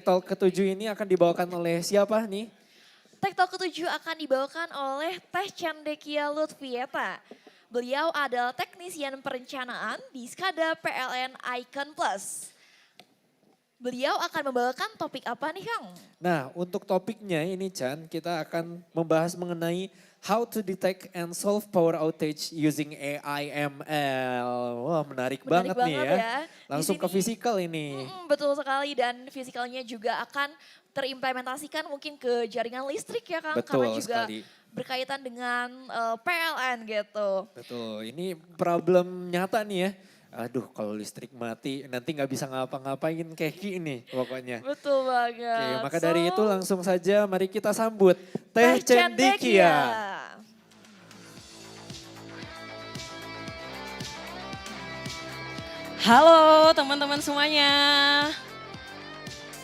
Talk ke-7 ini akan dibawakan oleh siapa nih? Tech Talk ke-7 akan dibawakan oleh Teh Candekia Lutfieta. Beliau adalah teknisian perencanaan di Skada PLN Icon Plus. Beliau akan membawakan topik apa nih Kang? Nah, untuk topiknya ini Chan, kita akan membahas mengenai how to detect and solve power outage using AI ML. Wah, menarik Menarik banget nih banget ya. ya. Di Langsung ke sini fisikal ini. betul sekali dan fisikalnya juga akan terimplementasikan mungkin ke jaringan listrik ya Kang. Karena Betul juga sekali. berkaitan dengan PLN gitu. Betul, ini problem nyata nih ya. Aduh, kalau listrik mati nanti nggak bisa ngapa-ngapain keki ini pokoknya. Betul Oke, banget. maka So, dari itu langsung saja mari kita sambut Teh Teh Cendekia. Cendikia. Halo teman-teman semuanya.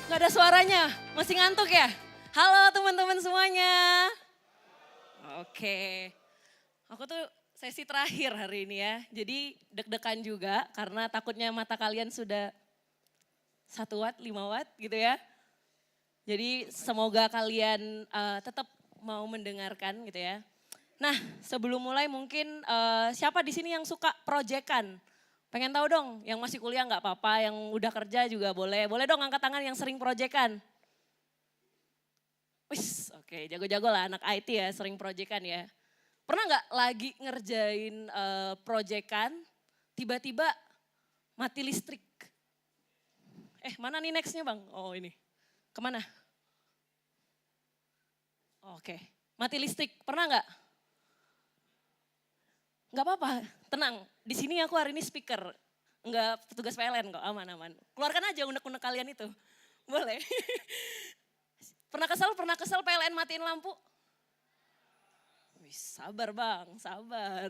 Gak ada suaranya, masih ngantuk ya? Halo teman-teman semuanya. Oke, aku tuh sesi terakhir hari ini ya. Jadi deg-degan juga karena takutnya mata kalian sudah 1 watt, 5 watt gitu ya. Jadi semoga kalian tetap mau mendengarkan gitu ya. Nah sebelum mulai mungkin siapa di sini yang suka proyekan? Pengen tahu dong, yang masih kuliah nggak apa-apa, yang udah kerja juga boleh. Boleh dong angkat tangan yang sering proyekan. Wis, oke, jago-jago lah anak IT ya, sering proyekan ya. Pernah nggak lagi ngerjain proyekan, tiba-tiba mati listrik? Mana nih nextnya bang? Oh ini, kemana? Oke, mati listrik, pernah nggak? Nggak apa-apa, tenang. Di sini aku hari ini speaker, nggak petugas PLN kok, aman-aman. Keluarkan aja unek-unek kalian itu, boleh. Pernah kesel PLN matiin lampu? Wih, sabar bang, sabar.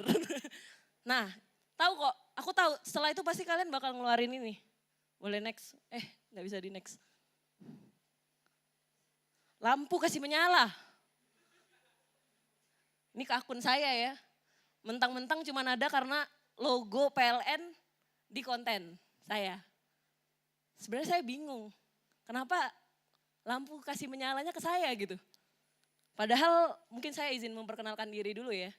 Nah, tahu kok, aku tahu setelah itu pasti kalian bakal ngeluarin ini. Boleh next? Nggak bisa di next. Lampu kasih menyala. Ini ke akun saya ya. Mentang-mentang cuma ada karena logo PLN di konten saya. Sebenarnya saya bingung, kenapa lampu kasih menyalanya ke saya gitu. Padahal mungkin saya izin memperkenalkan diri dulu ya.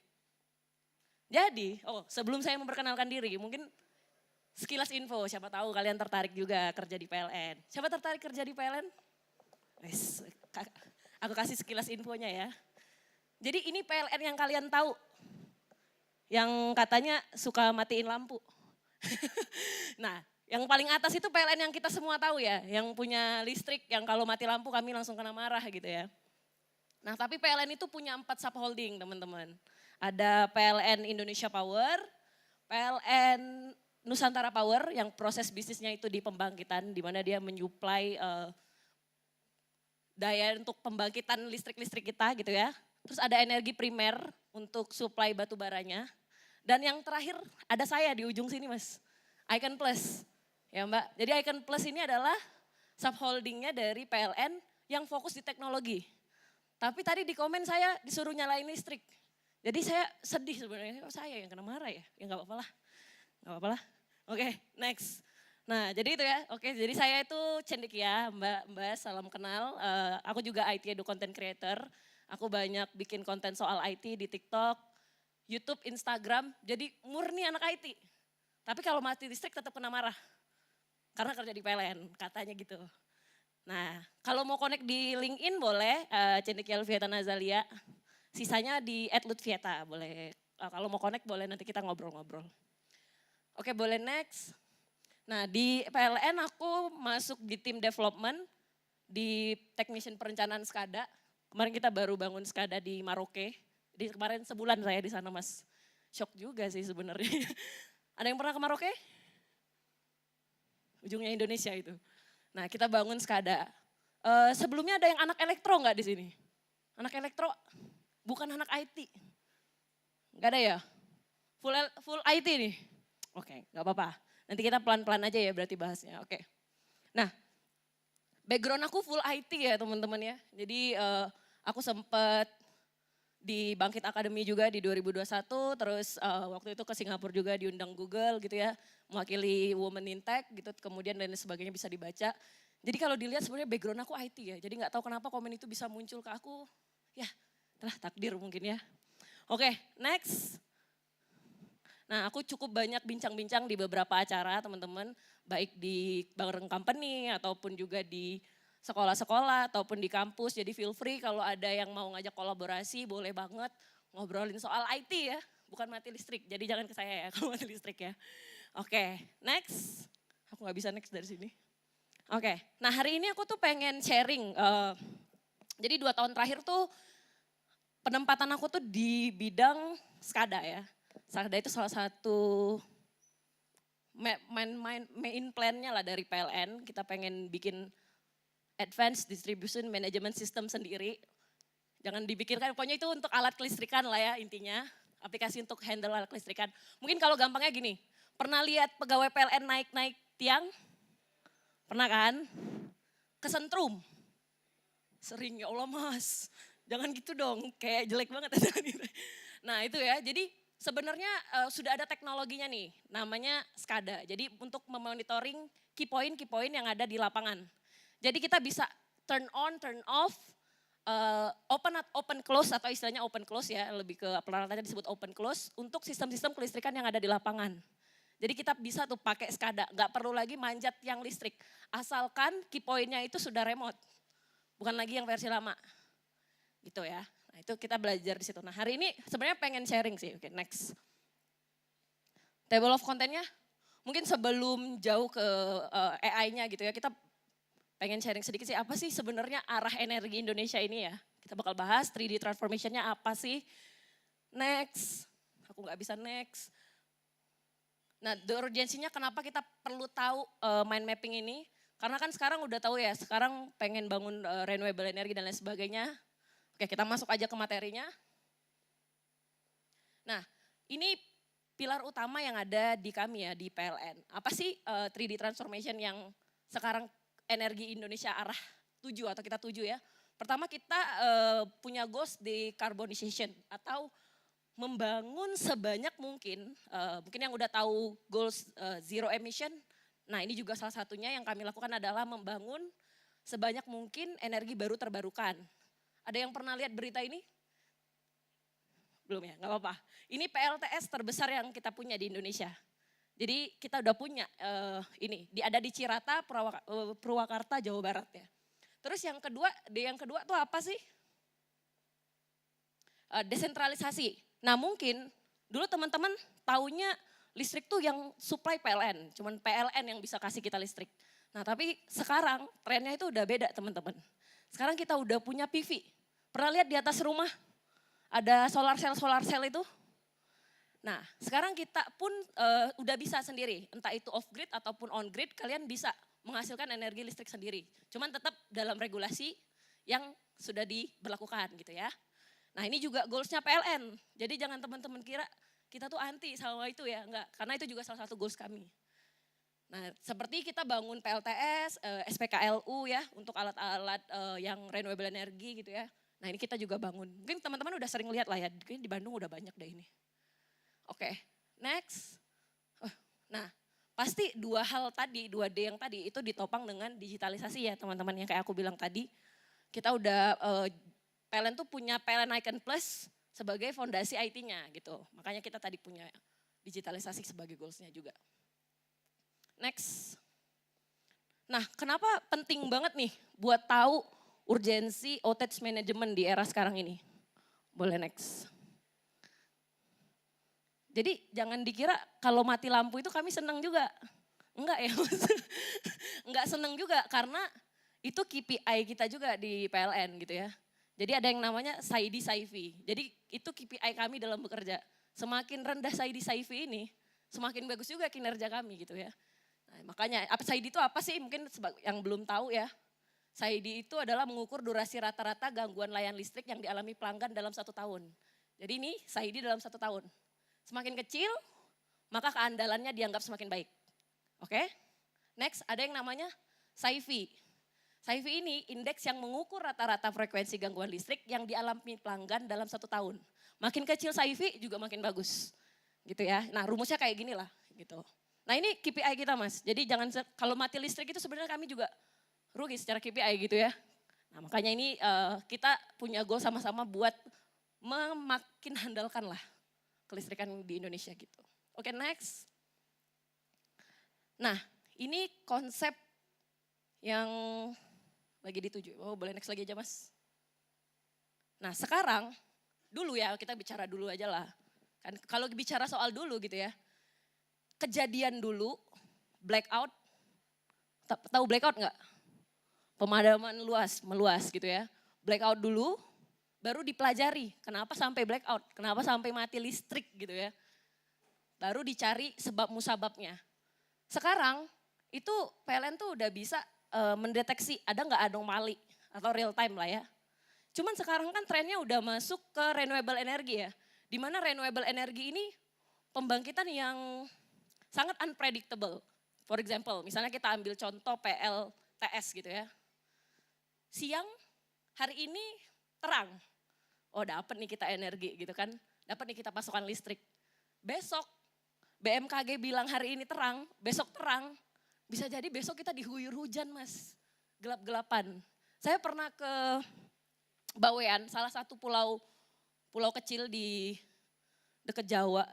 Jadi, sebelum saya memperkenalkan diri, mungkin sekilas info, siapa tahu kalian tertarik juga kerja di PLN. Siapa tertarik kerja di PLN? Aku kasih sekilas infonya ya. Jadi ini PLN yang kalian tahu, yang katanya suka matiin lampu. Nah, yang paling atas itu PLN yang kita semua tahu ya, yang punya listrik, yang kalau mati lampu kami langsung kena marah gitu ya. Nah, tapi PLN itu punya 4 subholding teman-teman. Ada PLN Indonesia Power, PLN Nusantara Power yang proses bisnisnya itu di pembangkitan, di mana dia menyuplai daya untuk pembangkitan listrik-listrik kita gitu ya. Terus ada energi primer untuk suplai batu baranya. Dan yang terakhir ada saya di ujung sini mas, Icon Plus. Ya mbak, jadi Icon Plus ini adalah subholdingnya dari PLN yang fokus di teknologi. Tapi tadi di komen saya disuruh nyalain listrik. Jadi saya sedih sebenarnya, kok saya yang kena marah ya? Ya gak apa-apa lah, gak apa-apa lah. Oke, next. Nah jadi itu ya, oke jadi saya itu Cendekia, Mbak salam kenal. Aku juga IT Edu Content Creator. Aku banyak bikin konten soal IT di TikTok, YouTube, Instagram. Jadi murni anak IT. Tapi kalau mati listrik tetap kena marah. Karena kerja di PLN, katanya gitu. Nah kalau mau connect di LinkedIn boleh, Cendekia Lutfieta Nazalia. Sisanya di @lutfieta boleh. Kalau mau connect boleh nanti kita ngobrol-ngobrol. Oke boleh next. Nah di PLN aku masuk di tim development, di technician perencanaan SCADA. Kemarin kita baru bangun SCADA di Maroke. Di kemarin sebulan saya di sana mas. Shock juga sih sebenarnya. Ada yang pernah ke Maroke? Ujungnya Indonesia itu. Nah kita bangun SCADA. Sebelumnya ada yang anak elektro nggak di sini? Anak elektro, bukan anak IT. Nggak ada ya? Full IT nih? Oke, nggak apa-apa. Nanti kita pelan-pelan aja ya berarti bahasnya. Oke. Nah, background aku full IT ya teman-teman ya. Jadi aku sempat di Bangkit Academy juga di 2021, terus waktu itu ke Singapura juga diundang Google gitu ya, mewakili Women in Tech gitu, kemudian dan sebagainya bisa dibaca. Jadi kalau dilihat sebenarnya background aku IT ya. Jadi nggak tahu kenapa komen itu bisa muncul ke aku. Ya, telah takdir mungkin ya. Oke, next. Nah, aku cukup banyak bincang-bincang di beberapa acara teman-teman, baik di bareng company ataupun juga di sekolah-sekolah ataupun di kampus. Jadi feel free kalau ada yang mau ngajak kolaborasi, boleh banget ngobrolin soal IT ya, bukan mati listrik. Jadi jangan ke saya ya kalau mati listrik ya. Oke, next. Aku nggak bisa next dari sini. Oke, nah hari ini aku tuh pengen sharing. Jadi 2 tahun terakhir tuh penempatan aku tuh di bidang SCADA ya. SCADA itu salah satu main plan-nya lah dari PLN. Kita pengen bikin Advanced Distribution Management System sendiri. Jangan dipikirkan, pokoknya itu untuk alat kelistrikan lah ya intinya. Aplikasi untuk handle alat kelistrikan. Mungkin kalau gampangnya gini, pernah lihat pegawai PLN naik-naik tiang? Pernah kan? Kesentrum. Sering, ya Allah mas, jangan gitu dong, kayak jelek banget. Nah itu ya, jadi sebenarnya sudah ada teknologinya nih, namanya SCADA. Jadi untuk memonitoring key point yang ada di lapangan. Jadi kita bisa turn on, turn off, open close atau istilahnya open close ya, lebih ke peralatannya disebut open close untuk sistem-sistem kelistrikan yang ada di lapangan. Jadi kita bisa tuh pakai SCADA, nggak perlu lagi manjat yang listrik. Asalkan key point-nya itu sudah remote, bukan lagi yang versi lama. Gitu ya, nah itu kita belajar di situ. Nah hari ini sebenarnya pengen sharing sih, oke next. Table of content-nya, mungkin sebelum jauh ke AI-nya gitu ya, kita pengen sharing sedikit sih, apa sih sebenarnya arah energi Indonesia ini ya. Kita bakal bahas 3D transformation-nya apa sih. Next, aku nggak bisa next. Nah, the urgency-nya kenapa kita perlu tahu mind mapping ini? Karena kan sekarang udah tahu ya, sekarang pengen bangun renewable energy dan lain sebagainya. Oke, kita masuk aja ke materinya. Nah, ini pilar utama yang ada di kami ya, di PLN. Apa sih 3D transformation yang sekarang energi Indonesia arah tuju atau kita tuju ya? Pertama kita punya goals decarbonization atau membangun sebanyak mungkin, mungkin yang udah tahu goals zero emission, nah ini juga salah satunya yang kami lakukan adalah membangun sebanyak mungkin energi baru terbarukan. Ada yang pernah lihat berita ini? Belum ya, nggak apa-apa. Ini PLTS terbesar yang kita punya di Indonesia. Jadi kita udah punya ini, ada di Cirata, Purwakarta, Jawa Barat ya. Terus yang kedua tuh apa sih? Desentralisasi. Nah mungkin dulu teman-teman taunya listrik tuh yang supply PLN, cuman PLN yang bisa kasih kita listrik. Nah tapi sekarang trennya itu udah beda teman-teman. Sekarang kita udah punya PV. Pernah lihat di atas rumah ada solar cell itu? Nah sekarang kita pun udah bisa sendiri, entah itu off grid ataupun on grid, kalian bisa menghasilkan energi listrik sendiri. Cuman tetap dalam regulasi yang sudah diberlakukan gitu ya. Nah ini juga goalsnya PLN, jadi jangan teman-teman kira kita tuh anti sama itu ya, enggak. Karena itu juga salah satu goals kami. Nah seperti kita bangun PLTS, SPKLU ya untuk alat-alat yang renewable energy gitu ya. Nah ini kita juga bangun, mungkin teman-teman udah sering lihat lah ya, di Bandung udah banyak deh ini. Oke, next. Nah pasti 2 D yang tadi itu ditopang dengan digitalisasi ya teman-teman, yang kayak aku bilang tadi. Kita udah PLN tuh punya PLN Icon Plus sebagai fondasi IT-nya gitu. Makanya kita tadi punya digitalisasi sebagai goals-nya juga. Next. Nah kenapa penting banget nih buat tahu urgensi outage management di era sekarang ini? Boleh next. Jadi jangan dikira kalau mati lampu itu kami senang juga. Enggak ya, enggak senang juga karena itu KPI kita juga di PLN gitu ya. Jadi ada yang namanya SAIDI-SAIFI. Jadi itu KPI kami dalam bekerja. Semakin rendah SAIDI-SAIFI ini, semakin bagus juga kinerja kami gitu ya. Nah, makanya SAIDI itu apa sih? Mungkin yang belum tahu ya. SAIDI itu adalah mengukur durasi rata-rata gangguan layan listrik yang dialami pelanggan dalam 1 tahun. Jadi ini SAIDI dalam 1 tahun. Semakin kecil, maka keandalannya dianggap semakin baik. Oke? Next, ada yang namanya SAIFI. SAIFI ini indeks yang mengukur rata-rata frekuensi gangguan listrik yang dialami pelanggan dalam 1 tahun. Makin kecil SAIFI juga makin bagus. Gitu ya. Nah rumusnya kayak gini lah gitu. Nah ini KPI kita mas. Jadi jangan, kalau mati listrik itu sebenarnya kami juga rugi secara KPI gitu ya. Nah makanya ini kita punya goal sama-sama buat memakin handalkan lah kelistrikan di Indonesia gitu. Oke, next. Nah ini konsep yang lagi dituju. Oh boleh next lagi aja mas. Nah sekarang dulu ya kita bicara dulu aja lah. Kan kalau bicara soal dulu gitu ya. Kejadian dulu blackout. Tahu blackout nggak? Pemadaman meluas gitu ya. Blackout dulu baru dipelajari kenapa sampai blackout, kenapa sampai mati listrik gitu ya. Baru dicari sebab musababnya. Sekarang itu PLN tuh udah bisa mendeteksi ada nggak anomali atau real time lah ya. Cuman sekarang kan trennya udah masuk ke renewable energy ya. Dimana renewable energy ini pembangkitan yang sangat unpredictable. For example, misalnya kita ambil contoh PLTS gitu ya. Siang, hari ini terang. Oh dapat nih kita energi gitu kan. Dapat nih kita pasokan listrik. Besok BMKG bilang hari ini terang, besok terang. Bisa jadi besok kita diguyur hujan mas. Gelap-gelapan. Saya pernah ke Bawean, salah satu pulau kecil di dekat Jawa.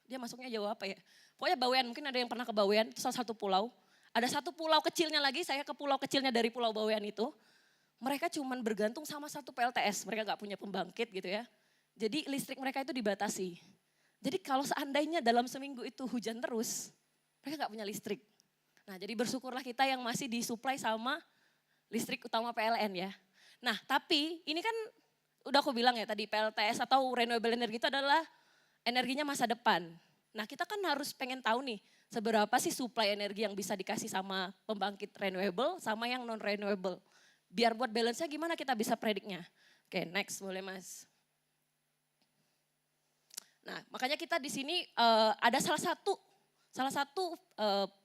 Dia masuknya Jawa apa ya? Pokoknya Bawean, mungkin ada yang pernah ke Bawean, itu salah satu pulau. Ada satu pulau kecilnya lagi, saya ke pulau kecilnya dari pulau Bawean itu. Mereka cuman bergantung sama satu PLTS, mereka gak punya pembangkit gitu ya. Jadi listrik mereka itu dibatasi. Jadi kalau seandainya dalam seminggu itu hujan terus, mereka gak punya listrik. Nah jadi bersyukurlah kita yang masih disuplai sama listrik utama PLN ya. Nah tapi ini kan udah aku bilang ya tadi PLTS atau renewable energy itu adalah energinya masa depan. Nah kita kan harus pengen tahu nih seberapa sih supply energi yang bisa dikasih sama pembangkit renewable sama yang non renewable. Biar buat balance-nya gimana kita bisa prediknya. Oke, next boleh mas. Nah, makanya kita di sini ada salah satu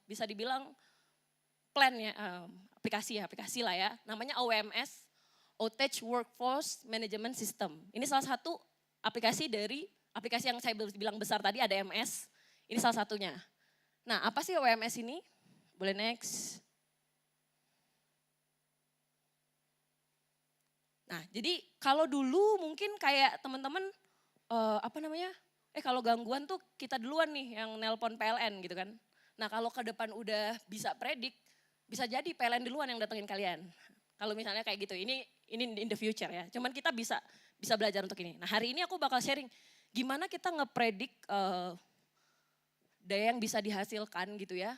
bisa dibilang plan ya, aplikasi lah ya. Namanya OWMS, Outage Workforce Management System. Ini salah satu aplikasi dari aplikasi yang saya bilang besar tadi ada MS. Ini salah satunya. Nah, apa sih OWMS ini? Boleh next. Nah, jadi kalau dulu mungkin kayak teman-teman kalau gangguan tuh kita duluan nih yang nelpon PLN gitu kan. Nah, kalau ke depan udah bisa predik, bisa jadi PLN duluan yang datengin kalian. Kalau misalnya kayak gitu, ini in the future ya. Cuman kita bisa belajar untuk ini. Nah, hari ini aku bakal sharing gimana kita ngepredik daya yang bisa dihasilkan gitu ya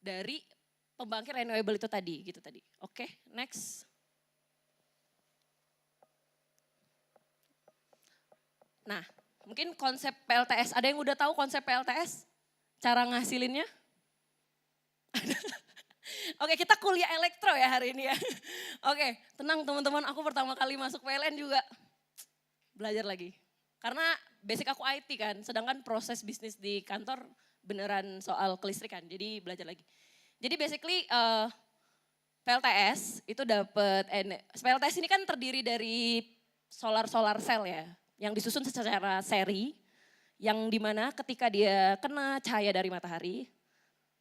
dari pembangkit renewable itu tadi gitu tadi. Oke, next. Nah, mungkin konsep PLTS, ada yang udah tahu konsep PLTS? Cara ngasilinnya? Oke, kita kuliah elektro ya hari ini ya. Oke, tenang teman-teman, aku pertama kali masuk PLN juga belajar lagi. Karena basic aku IT kan, sedangkan proses bisnis di kantor beneran soal kelistrikan, jadi belajar lagi. Jadi basically PLTS itu PLTS ini kan terdiri dari solar cell ya, yang disusun secara seri, yang dimana ketika dia kena cahaya dari matahari,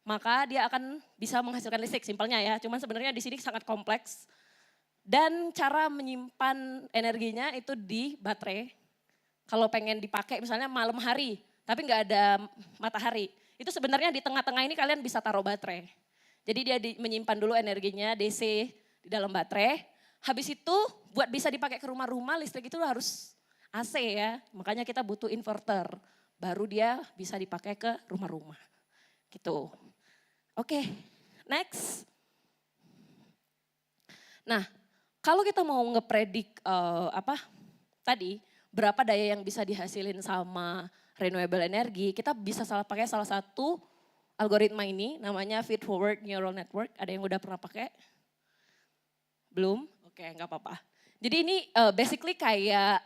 maka dia akan bisa menghasilkan listrik, simpelnya ya. Cuman sebenarnya di sini sangat kompleks. Dan cara menyimpan energinya itu di baterai. Kalau pengen dipakai misalnya malam hari, tapi nggak ada matahari. Itu sebenarnya di tengah-tengah ini kalian bisa taruh baterai. Jadi dia menyimpan dulu energinya DC di dalam baterai. Habis itu buat bisa dipakai ke rumah-rumah, listrik itu harus AC ya. Makanya kita butuh inverter. Baru dia bisa dipakai ke rumah-rumah. Gitu. Oke, next. Nah, kalau kita mau ngepredik tadi berapa daya yang bisa dihasilin sama renewable energy, kita bisa pakai salah satu algoritma ini namanya feed forward neural network. Ada yang udah pernah pakai? Belum? Oke, nggak apa-apa. Jadi ini basically kayak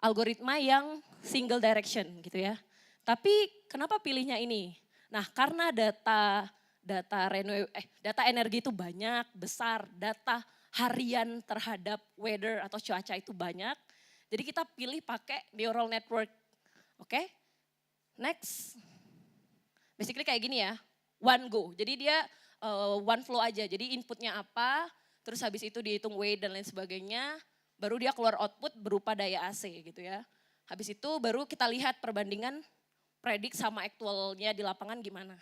algoritma yang single direction gitu ya. Tapi kenapa pilihnya ini? Nah, karena data energi itu banyak, besar, data harian terhadap weather atau cuaca itu banyak. Jadi kita pilih pakai neural network. Oke? Next. Basically kayak gini ya, one go. Jadi dia one flow aja. Jadi inputnya apa, terus habis itu dihitung weight dan lain sebagainya, baru dia keluar output berupa daya AC gitu ya. Habis itu baru kita lihat perbandingan predik sama aktualnya di lapangan gimana.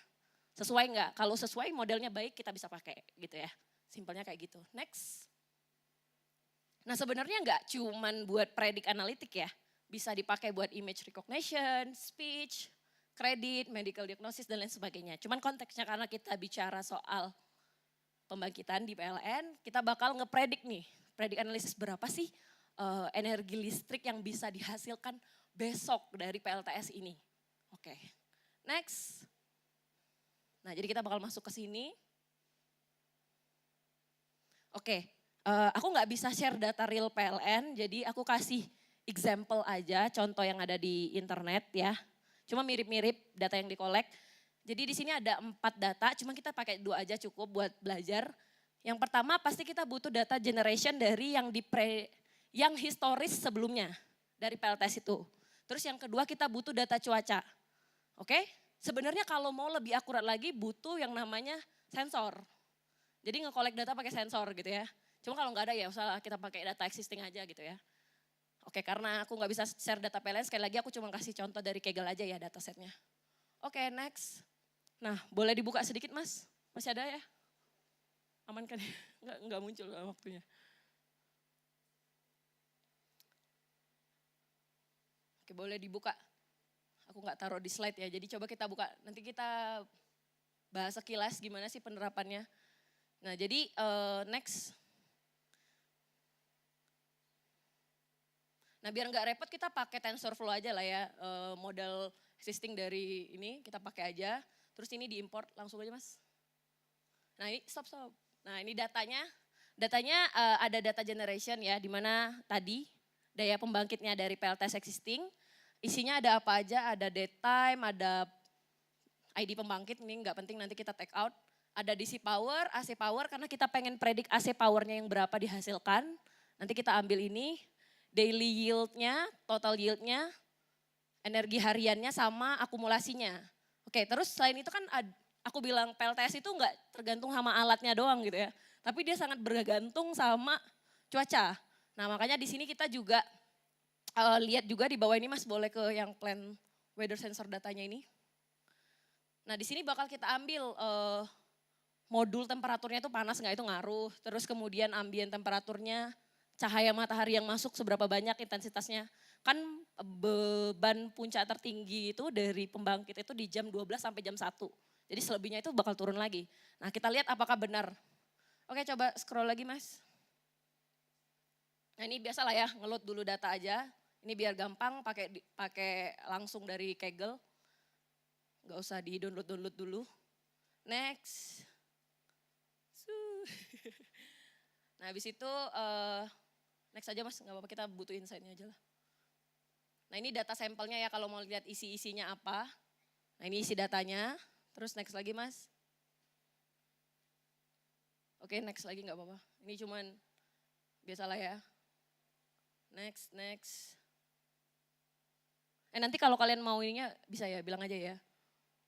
Sesuai nggak? Kalau sesuai modelnya baik kita bisa pakai gitu ya. Simpelnya kayak gitu. Next. Nah sebenarnya nggak cuman buat predik analitik ya. Bisa dipakai buat image recognition, speech, kredit, medical diagnosis dan lain sebagainya. Cuman konteksnya karena kita bicara soal pembangkitan di PLN, kita bakal ngepredik nih. Predik analisis berapa sih energi listrik yang bisa dihasilkan besok dari PLTS ini. Oke, next. Nah jadi kita bakal masuk ke sini. Oke, aku nggak bisa share data real PLN, jadi aku kasih example aja, contoh yang ada di internet ya. Cuma mirip-mirip data yang dikolek. Jadi di sini ada 4 data, cuma kita pakai 2 aja cukup buat belajar. Yang pertama pasti kita butuh data generation dari yang historis sebelumnya dari PLTS itu. Terus yang kedua kita butuh data cuaca. Oke? Sebenarnya kalau mau lebih akurat lagi butuh yang namanya sensor. Jadi nge-collect data pakai sensor gitu ya. Cuma kalau nggak ada ya usah kita pakai data existing aja gitu ya. Oke, karena aku nggak bisa share data PLN, sekali lagi aku cuma kasih contoh dari Kaggle aja ya datasetnya. Oke, next. Nah, boleh dibuka sedikit Mas? Masih ada ya? Aman kan? Nggak muncul waktunya. Oke, boleh dibuka. Aku nggak taruh di slide ya, jadi coba kita buka. Nanti kita bahas sekilas gimana sih penerapannya. Nah, jadi next. Nah, biar nggak repot kita pakai TensorFlow aja lah ya. Model existing dari ini kita pakai aja. Terus ini diimport langsung aja Mas. Nah, ini stop. Nah, ini datanya. Datanya ada data generation ya, di mana tadi daya pembangkitnya dari PLTS existing. Isinya ada apa aja, ada date time, ada ID pembangkit, ini nggak penting nanti kita take out. Ada DC power, AC power, karena kita pengen predik AC powernya yang berapa dihasilkan. Nanti kita ambil ini, daily yieldnya, total yieldnya, energi hariannya sama akumulasinya. Oke, terus selain itu kan aku bilang PLTS itu nggak tergantung sama alatnya doang gitu ya. Tapi dia sangat bergantung sama cuaca. Nah makanya di sini kita juga lihat juga di bawah ini Mas, boleh ke yang plan weather sensor datanya ini. Nah di sini bakal kita ambil modul temperaturnya itu panas nggak, itu ngaruh. Terus kemudian ambient temperaturnya, cahaya matahari yang masuk seberapa banyak intensitasnya. Kan beban puncak tertinggi itu dari pembangkit itu di jam 12 sampai jam 1. Jadi selebihnya itu bakal turun lagi. Nah kita lihat apakah benar. Oke coba scroll lagi Mas. Nah ini biasa lah ya, ngeload dulu data aja. Ini biar gampang pakai langsung dari Kaggle. Gak usah di download dulu. Next. Nah habis itu next aja Mas, gak apa-apa kita butuh insight-nya aja lah. Nah ini data sampelnya ya kalau mau lihat isi-isinya apa. Nah ini isi datanya, terus next lagi Mas. Oke next lagi gak apa-apa, ini cuman biasalah ya. Next. Nanti kalau kalian mau ininya bisa ya bilang aja ya.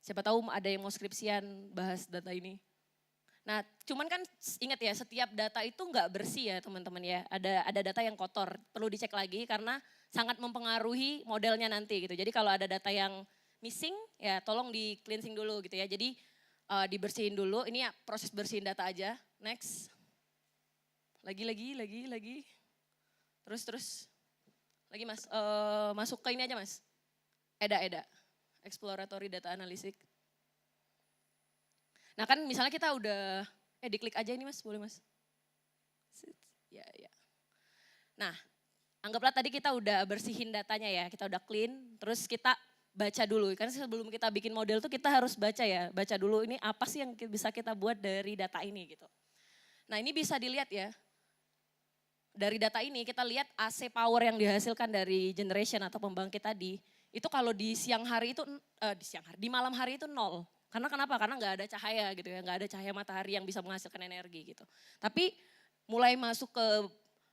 Siapa tahu ada yang mau skripsian bahas data ini. Nah, cuman kan ingat ya, setiap data itu nggak bersih ya teman-teman ya. Ada data yang kotor, perlu dicek lagi karena sangat mempengaruhi modelnya nanti gitu. Jadi kalau ada data yang missing, ya tolong di cleansing dulu gitu ya. Jadi dibersihin dulu, ini ya proses bersihin data aja. Next. Lagi. Terus. Lagi Mas, masuk ke ini aja Mas. EDA. Exploratory Data Analysis. Nah kan misalnya kita udah, diklik aja ini Mas, boleh Mas? Ya. Nah, anggaplah tadi kita udah bersihin datanya ya, kita udah clean, terus kita baca dulu. Karena sebelum kita bikin model tuh kita harus baca ya, baca dulu ini apa sih yang bisa kita buat dari data ini gitu. Nah ini bisa dilihat ya, dari data ini kita lihat AC power yang dihasilkan dari generation atau pembangkit tadi, itu kalau di siang hari itu, di malam hari itu 0. Karena kenapa? Karena nggak ada cahaya gitu ya, nggak ada cahaya matahari yang bisa menghasilkan energi gitu. Tapi mulai masuk ke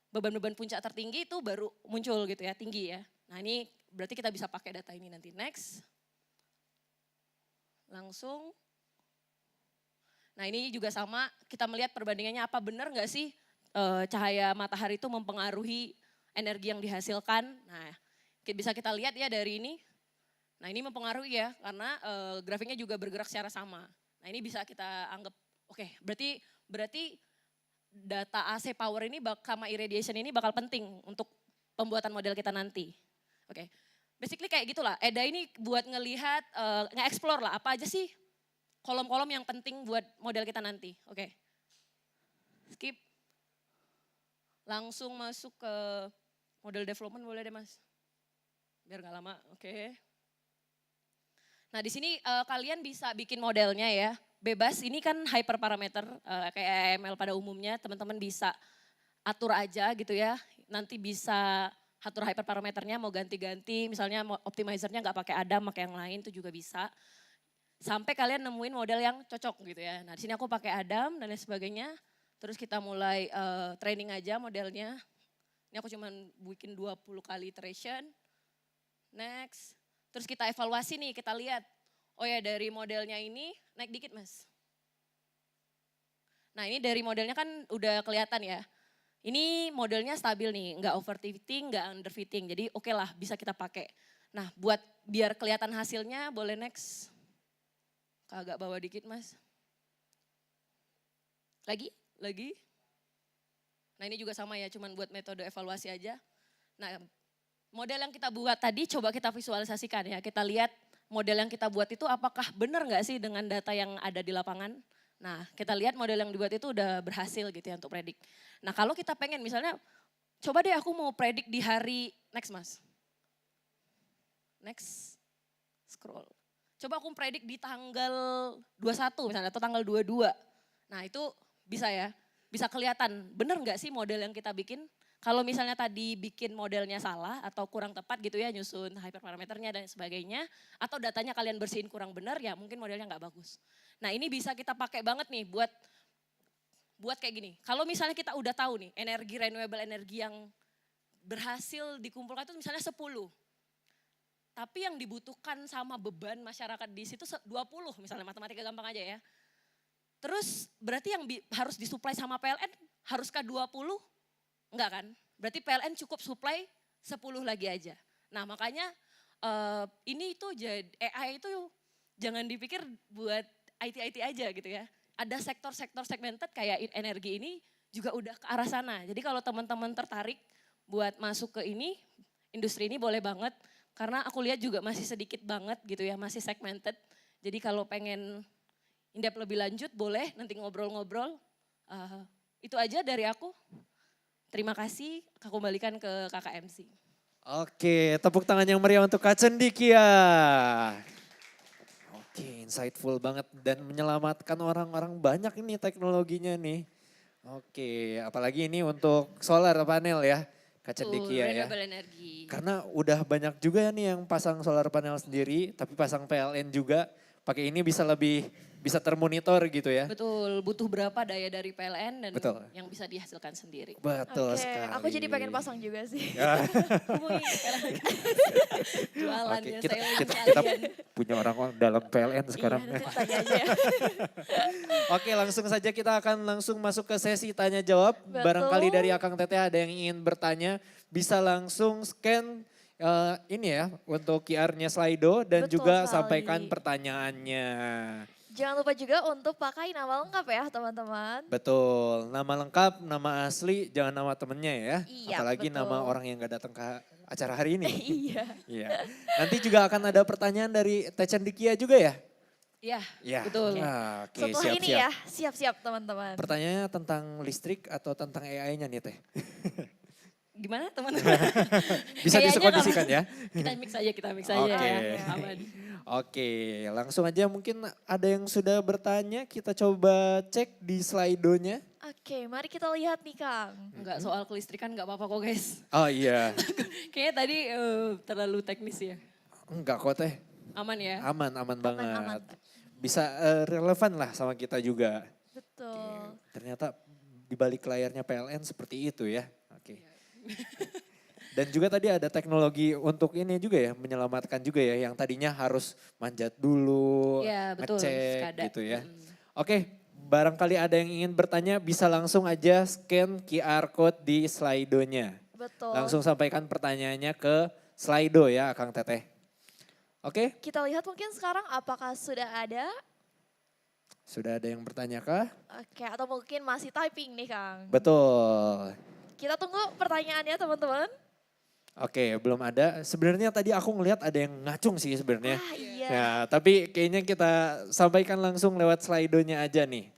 beban-beban puncak tertinggi itu baru muncul gitu ya, tinggi ya. Nah ini berarti kita bisa pakai data ini nanti. Next. Langsung. Nah ini juga sama, kita melihat perbandingannya apa benar nggak sih cahaya matahari itu mempengaruhi energi yang dihasilkan. Nah bisa kita lihat ya dari ini. Nah ini mempengaruhi ya karena grafiknya juga bergerak secara sama. Nah ini bisa kita anggap oke, berarti data AC power ini sama irradiation ini bakal penting untuk pembuatan model kita nanti. Oke. Basically kayak gitulah. Eda ini buat ngelihat nge-explore lah apa aja sih kolom-kolom yang penting buat model kita nanti. Oke. Skip. Langsung masuk ke model development boleh deh Mas. Biar nggak lama. Oke. Nah di sini kalian bisa bikin modelnya ya. Bebas, ini kan hyperparameter kayak AML pada umumnya. Teman-teman bisa atur aja gitu ya. Nanti bisa atur hyperparameternya mau ganti-ganti. Misalnya optimizernya nggak pakai Adam, pakai yang lain itu juga bisa. Sampai kalian nemuin model yang cocok gitu ya. Nah di sini aku pakai Adam dan lain sebagainya. Terus kita mulai training aja modelnya. Ini aku cuma bikin 20 kali iteration. Next. Terus kita evaluasi nih, kita lihat. Oh ya dari modelnya ini naik dikit Mas. Nah ini dari modelnya kan udah kelihatan ya. Ini modelnya stabil nih, nggak overfitting, nggak underfitting. Jadi oke lah bisa kita pakai. Nah buat biar kelihatan hasilnya boleh next. Agak bawah dikit Mas. Lagi. Nah ini juga sama ya, cuman buat metode evaluasi aja. Nah model yang kita buat tadi coba kita visualisasikan ya. Kita lihat model yang kita buat itu apakah benar nggak sih dengan data yang ada di lapangan. Nah kita lihat model yang dibuat itu udah berhasil gitu ya untuk predik. Nah kalau kita pengen misalnya, coba deh aku mau predik di hari, next Mas. Next, scroll. Coba aku predik di tanggal 21 misalnya atau tanggal 22. Nah itu bisa ya, bisa kelihatan benar nggak sih model yang kita bikin. Kalau misalnya tadi bikin modelnya salah atau kurang tepat gitu ya nyusun hyperparameternya dan sebagainya. Atau datanya kalian bersihin kurang benar ya mungkin modelnya nggak bagus. Nah ini bisa kita pakai banget nih buat kayak gini. Kalau misalnya kita udah tahu nih energi renewable energi yang berhasil dikumpulkan itu misalnya 10. Tapi yang dibutuhkan sama beban masyarakat di situ 20 misalnya matematika gampang aja ya. Terus berarti yang harus disuplai sama PLN haruskah 20? Enggak kan? Berarti PLN cukup supply 10 lagi aja. Nah makanya ini itu AI itu jangan dipikir buat IT aja gitu ya. Ada sektor-sektor segmented kayak energi ini juga udah ke arah sana. Jadi kalau teman-teman tertarik buat masuk ke ini, industri ini boleh banget. Karena aku lihat juga masih sedikit banget gitu ya, masih segmented. Jadi kalau pengen in-depth lebih lanjut boleh nanti ngobrol-ngobrol. Itu aja dari aku. Terima kasih, aku kembalikan ke kakak MC. Oke, tepuk tangan yang meriah untuk Kak Cendikia. Oke, insightful banget dan menyelamatkan orang-orang banyak ini teknologinya nih. Oke, apalagi ini untuk solar panel ya, Kak Cendikia ya. Renewable energy. Karena udah banyak juga nih yang pasang solar panel sendiri, tapi pasang PLN juga. Pakai ini bisa termonitor gitu ya. Betul, butuh berapa daya dari PLN dan Betul. yang bisa dihasilkan sendiri. Betul Oke, sekali. aku jadi pengen pasang juga sih. Hubungi PLN. Jualan Oke, ya, kita, saya kita, lagi kita kalian. punya orang dalam PLN sekarang. Iya, nanti tanya aja ya. Oke, langsung saja kita akan langsung masuk ke sesi tanya jawab. Betul. Barangkali dari Akang Teteh ada yang ingin bertanya, bisa langsung scan ini ya untuk QR-nya Slido dan Betul juga sekali. sampaikan pertanyaannya. Jangan lupa juga untuk pakai nama lengkap ya teman-teman. Betul, nama lengkap, nama asli, jangan nama temennya ya. Iya, Apalagi betul. nama orang yang gak datang ke acara hari ini. Iya. Iya. Nanti juga akan ada pertanyaan dari Teh Cendikia juga ya? Iya, Iya. betul. Ah, Oke, Setelah ini siap-siap. ya, siap-siap teman-teman. Pertanyaannya tentang listrik atau tentang AI-nya nih Teh? Gimana teman-teman? Bisa Kayaknya disekondisikan ya? Kita mix aja Oke. ya. Aman. Oke, langsung aja mungkin ada yang sudah bertanya, kita coba cek di Slido-nya. Oke, mari kita lihat nih Kang. Enggak soal kelistrikan enggak apa-apa kok guys. Oh iya, Kayaknya tadi terlalu teknis ya. enggak kok Teh, Aman ya? aman banget. aman. Bisa relevan lah sama kita juga. Betul. Ternyata di balik layarnya PLN seperti itu ya. Oke. Dan juga tadi ada teknologi untuk ini juga ya, menyelamatkan juga ya, yang tadinya harus manjat dulu, Iya betul. ngecek Skada. gitu ya. Mm. Oke, barangkali ada yang ingin bertanya bisa langsung aja scan QR code di Slido-nya. Betul. Langsung sampaikan pertanyaannya ke Slido ya Kang Teteh. Oke, Kita lihat mungkin sekarang apakah sudah ada. sudah ada yang bertanya kah? Oke, atau mungkin masih typing nih Kang. Betul. Kita tunggu pertanyaannya teman-teman. Oke, belum ada. Sebenarnya tadi aku ngelihat ada yang ngacung sih sebenarnya. Ah iya. Ya, tapi kayaknya kita sampaikan langsung lewat Slido-nya aja nih.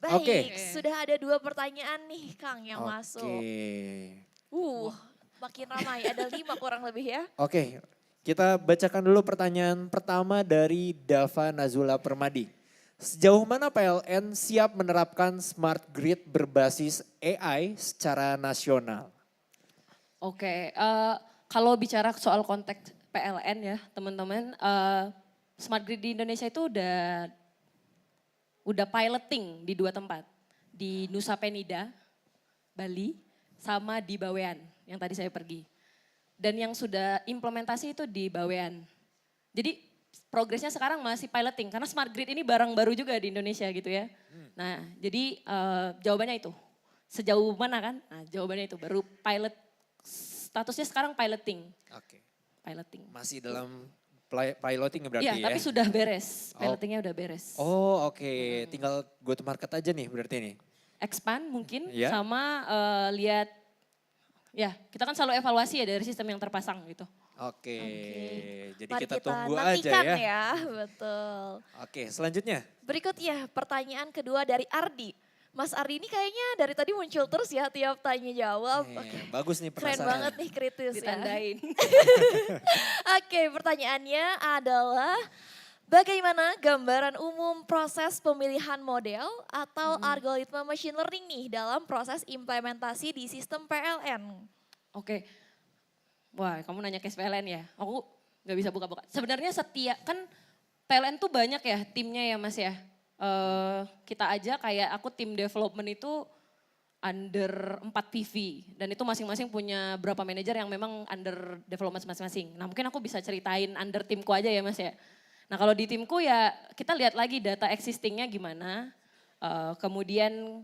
Baik, Oke. sudah ada 2 pertanyaan nih Kang yang masuk. Oke. Makin ramai, ada 5 kurang lebih ya. Oke, kita bacakan dulu pertanyaan pertama dari Dava Nazula Permadi. Sejauh mana PLN siap menerapkan smart grid berbasis AI secara nasional? Oke, kalau bicara soal konteks PLN ya teman-teman, smart grid di Indonesia itu udah piloting di 2 tempat. Di Nusa Penida, Bali, sama di Bawean yang tadi saya pergi. Dan yang sudah implementasi itu di Bawean. Jadi progresnya sekarang masih piloting karena smart grid ini barang baru juga di Indonesia gitu ya. Nah jadi jawabannya itu. Sejauh mana kan? Nah jawabannya itu baru pilot, statusnya sekarang piloting. Oke. Piloting. Masih dalam piloting berarti Iya ya? tapi sudah beres, pilotingnya udah beres. Oh oke, tinggal go to market aja nih berarti nih. Expand mungkin Iya. sama lihat, ya kita kan selalu evaluasi ya dari sistem yang terpasang gitu. Oke, jadi Mari kita tunggu aja nantikan ya. Betul. Oke, selanjutnya. Berikutnya pertanyaan kedua dari Ardi. Mas Ardi ini kayaknya dari tadi muncul terus ya tiap tanya jawab. Bagus nih Keren penasaran. banget nih kritis ya. Ditandain. Oke, pertanyaannya adalah bagaimana gambaran umum proses pemilihan model atau algoritma machine learning nih dalam proses implementasi di sistem PLN? Oke, wah kamu nanya ke PLN ya, aku nggak bisa buka-buka. Sebenarnya kan PLN tuh banyak ya timnya ya mas ya. Kita aja kayak aku tim development itu under 4 PV dan itu masing-masing punya berapa manajer yang memang under development masing-masing. Nah mungkin aku bisa ceritain under timku aja ya mas ya. Nah kalau di timku ya kita lihat lagi data existingnya gimana, kemudian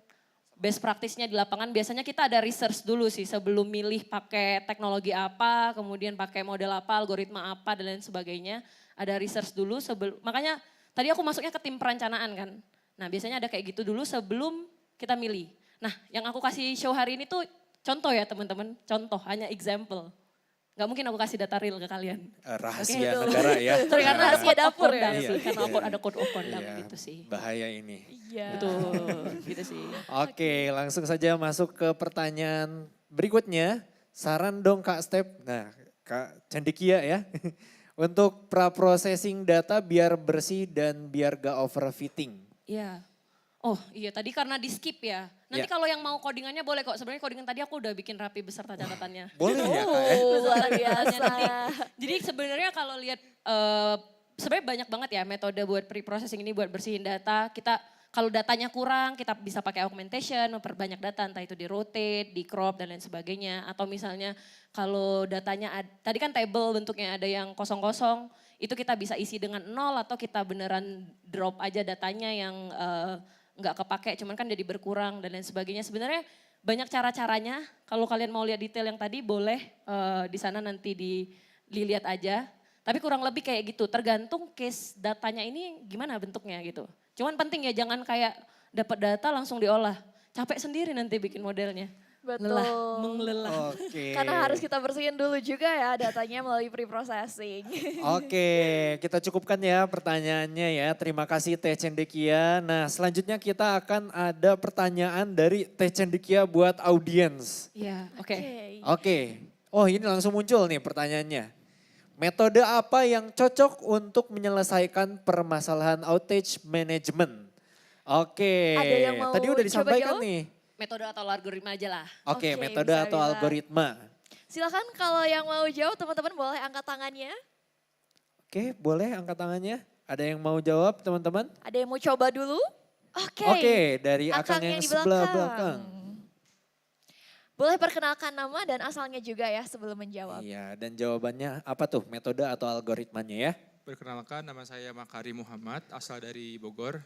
best practice-nya di lapangan biasanya kita ada research dulu sih sebelum milih pakai teknologi apa, kemudian pakai model apa, algoritma apa dan lain sebagainya. Ada research dulu makanya tadi aku masuknya ke tim perencanaan kan. Nah biasanya ada kayak gitu dulu sebelum kita milih. Nah yang aku kasih show hari ini tuh contoh ya teman-teman, contoh hanya example. Gak mungkin aku kasih data real ke kalian. Rahasia Oke, negara ya. Sorry, karena ada Rahasia code of dapur ya. conduct sih, Iya, karena iya. ada code of conduct Iya, gitu sih. bahaya ini. Iya. Betul, gitu sih. Oke, langsung saja masuk ke pertanyaan berikutnya. Saran dong Kak Step. Nah, Kak Cendekia ya. Untuk pra-processing data biar bersih dan biar gak overfitting. Iya. Oh iya tadi karena di skip ya. Nanti Ya. kalau yang mau codingannya boleh kok. Sebenarnya codingan tadi aku udah bikin rapi beserta catatannya. Boleh ya Kak ya? Luar Catatannya biasa. nanti. Jadi sebenarnya kalau lihat sebenarnya banyak banget ya metode buat pre-processing ini buat bersihin data. Kita kalau datanya kurang kita bisa pakai augmentation, memperbanyak data entah itu di rotate, di crop dan lain sebagainya. Atau misalnya kalau datanya tadi kan table bentuknya ada yang kosong-kosong, itu kita bisa isi dengan 0 atau kita beneran drop aja datanya yang nggak kepake cuman kan jadi berkurang dan lain sebagainya. Sebenarnya banyak cara-caranya. Kalau kalian mau lihat detail yang tadi boleh di sana nanti dilihat aja. Tapi kurang lebih kayak gitu, tergantung case datanya ini gimana bentuknya gitu. Cuman penting ya jangan kayak dapat data langsung diolah. Capek sendiri nanti bikin modelnya. Betul. Menglelah. Oke. Karena harus kita bersihin dulu juga ya datanya melalui pre-processing. Oke, kita cukupkan ya pertanyaannya ya. Terima kasih Teh Cendekia. Nah selanjutnya kita akan ada pertanyaan dari Teh Cendekia buat audiens. Iya, oke. Oke, oh ini langsung muncul nih pertanyaannya. Metode apa yang cocok untuk menyelesaikan permasalahan outage management? Oke, Ada yang mau tadi udah coba disampaikan jawab? nih. Metode atau algoritma aja lah. Oke, Oke, metode bisa, atau bisa. algoritma. Silakan kalau yang mau jawab teman-teman boleh angkat tangannya. Oke, boleh angkat tangannya. Ada yang mau jawab teman-teman? Ada yang mau coba dulu? Oke. Oke, dari Akang Akang yang di sebelah belakang. Boleh perkenalkan nama dan asalnya juga ya sebelum menjawab. Iya, dan jawabannya apa tuh metode atau algoritmanya ya? Perkenalkan nama saya Makari Muhammad, asal dari Bogor.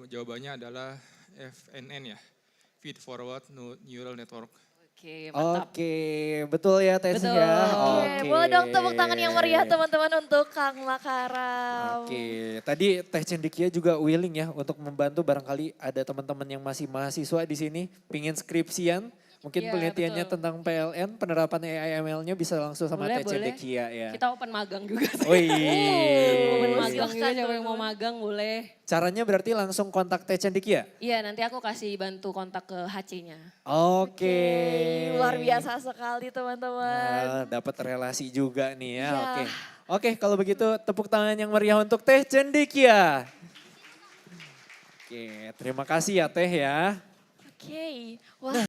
Jawabannya adalah FNN ya, Feed Forward Neural Network. Oke, mantap. Oke, betul ya Teh Betul. ya. Oke, boleh dong tepuk tangan yang meriah teman-teman untuk Kang Lakaram. Oke, tadi Teh Cendekia juga willing ya untuk membantu, barangkali ada teman-teman yang masih mahasiswa di sini pingin skripsian, mungkin Iya, penelitiannya betul. tentang PLN, penerapan AI ML-nya bisa langsung sama Boleh, Teh boleh. Cendekia ya. Kita open magang juga. Wih. Open magang juga, Silahkan, siapa yang mau teman-teman. magang boleh. Caranya berarti langsung kontak Teh Cendekia? Iya, nanti aku kasih bantu kontak ke HC-nya. Oke. Luar biasa sekali teman-teman. Nah, dapat relasi juga nih ya. Iya. Oke. Oke, kalau begitu tepuk tangan yang meriah untuk Teh Cendekia. Oke, terima kasih ya Teh ya. Oke, wah